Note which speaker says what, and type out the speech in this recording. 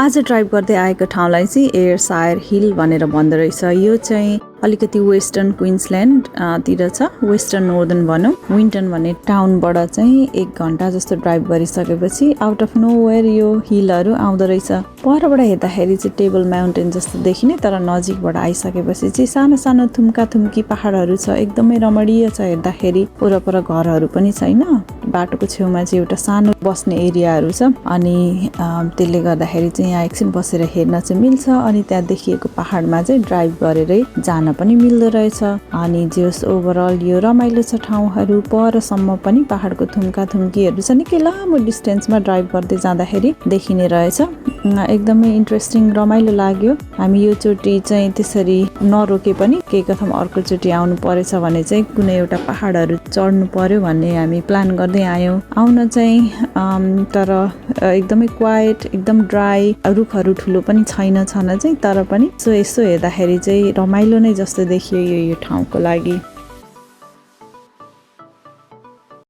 Speaker 1: आज ड्राइभ गर्दै आएको ठाउँलाई चाहिँ एयरसायर हिल भनेर भन्दो रहेछ। यो चाहिँ अलिकति वेस्टर्न क्विन्सल्यान्ड तिर छ, वेस्टर्न नोर्दर्न भनौँ। विन्टन भन्ने टाउनबाट चाहिँ 1 घण्टा जस्तो ड्राइभ गरिसकेपछि आउट अफ नोवेयर यो हिलहरू आउँदो रहेछ। परबाट हेर्दाखेरि चाहिँ टेबल माउन्टेन जस्तो देखिने, तर नजिकबाट आइसकेपछि चाहिँ सानो सानो थुम्का थुम्की पहाडहरू छ। एकदमै रमणीय छ हेर्दाखेरि। वरपर घरहरू पनि छैन, बाटोको छेउमा चाहिँ एउटा सानो बस्ने एरियाहरू छ। अनि त्यसले गर्दाखेरि चाहिँ यहाँ एकछिन बसेर हेर्न चाहिँ मिल्छ। अनि त्यहाँ देखिएको पहाडमा चाहिँ ड्राइभ गरेरै जान पनि मिल्दो रहेछ। अनि जस ओभरअल यो रमाइलो छ ठाउँहरू। परसम्म पनि पहाडको थुम्का थुम्कीहरू छ। निकै लामो डिस्टेन्समा ड्राइभ गर्दै जाँदाखेरि देखिने रहेछ। एकदमै इन्ट्रेस्टिङ रमाइलो लाग्यो। हामी यो चोटि चाहिँ त्यसरी नरोके पनि के कथम अर्कोचोटि आउनु परेछ भने चाहिँ कुनै एउटा पहाडहरू चढ्नु पर्यो भन्ने हामी प्लान गर्दै आयौँ। आउन चाहिँ तर एकदमै क्वाइट, एकदम ड्राई, रुखहरू ठुलो पनि छैन चाहिँ, तर पनि यसो हेर्दाखेरि चाहिँ रमाइलो नै जस्तो देखियो यो ठाउँको लागि।